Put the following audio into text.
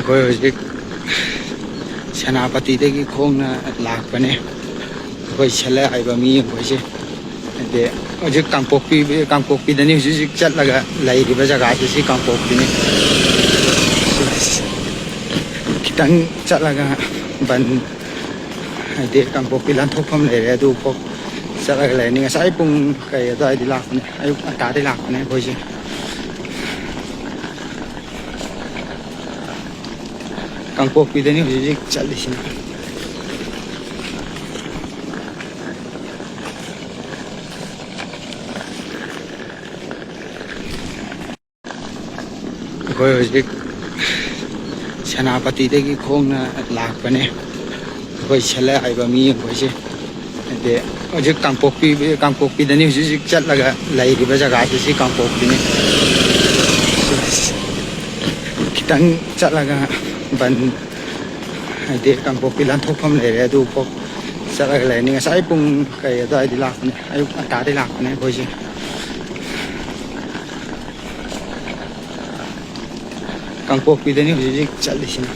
ꯑꯩꯈꯣꯏ ꯍꯧꯖꯤꯛ ꯁꯦꯅꯥꯄꯇꯤꯗꯒꯤ ꯈꯣꯡꯅ ꯂꯥꯛꯄꯅꯦ ꯑꯩꯈꯣꯏ ꯁꯦꯜꯂ ꯍꯥꯏꯕ ꯃꯤ ꯑꯩꯈꯣꯏꯁꯦ ꯍꯥꯏꯗꯤ ꯍꯧꯖꯤꯛ ꯀꯥꯡꯄꯣꯛꯄꯤꯗꯅꯤ ꯍꯧꯖꯤꯛ ꯆꯠꯂꯒ ꯂꯩꯔꯤꯕ ꯖꯒꯥꯁꯤ ꯁꯤ ꯀꯥꯡꯄꯣꯛꯄꯤꯅꯤ ꯈꯤꯇꯪ ꯆꯠꯂꯒ ꯕꯟ ꯍꯥꯏꯗꯤ ꯀꯥꯡꯄꯣꯛꯄꯤ ꯂꯥꯟꯊꯣꯛꯐꯝ ꯂꯩꯔꯦ ꯑꯗꯨ ꯐꯥꯎ ꯆꯠꯂꯒ ꯂꯩꯔꯅꯤ ꯉꯁꯥꯏ ꯄꯨꯡ ꯀꯩ ꯑꯗꯨꯋꯥꯏꯗꯤ ꯂꯥꯛꯄꯅꯦ ꯑꯌꯨꯛ ꯉꯟꯇꯥꯗꯩ ꯂꯥꯛꯄꯅꯦ ꯑꯩꯈꯣꯏꯁꯦ ꯀꯥꯡꯄꯣꯛꯄꯤꯗꯅꯤ ꯍꯧꯖꯤꯛ ꯆꯠꯂꯤꯁꯤꯅ ꯑꯩꯈꯣꯏ ꯍꯧꯖꯤꯛ ꯁꯦꯅꯥꯄꯇꯤꯗꯒꯤ ꯈꯣꯡꯅ ꯂꯥꯛꯄꯅꯦ ꯑꯩꯈꯣꯏ ꯁꯦꯜꯂ ꯍꯥꯏꯕ ꯃꯤ ꯑꯩꯈꯣꯏꯁꯦ ꯍꯥꯏꯗꯤ ꯍꯧꯖꯤꯛ ꯀꯥꯡꯄꯣꯛꯄꯤꯗꯅꯤ ꯍꯧꯖꯤꯛ ꯆꯠꯂꯒ ꯂꯩꯔꯤꯕ ꯖꯒꯥꯁꯤ ꯁꯤ ꯀꯥꯡꯄꯣꯛꯄꯤꯅꯤ ꯈꯤꯇꯪ ꯆꯠꯂꯒ ꯕꯟ ꯍꯥꯏꯗꯤ ꯀꯥꯡꯄꯣꯛꯄꯤ ꯂꯥꯟꯊꯣꯛꯐꯝ ꯂꯩꯔꯦ ꯑꯗꯨ ꯐꯥꯎ ꯆꯠꯂꯒ ꯂꯩꯔꯅꯤ ꯉꯁꯥꯏ ꯄꯨꯡ ꯀꯩ ꯑꯗꯨꯋꯥꯏꯗꯤ ꯂꯥꯛꯄꯅꯦ ꯑꯌꯨꯛ ꯉꯟꯇꯥꯗꯩ ꯂꯥꯛꯄꯅꯦ ꯑꯩꯈꯣꯏꯁꯦ ꯀꯥꯡꯄꯣꯛꯄꯤꯗꯅꯤ ꯍꯧꯖꯤꯛ ꯆꯠꯂꯤꯁꯤꯅ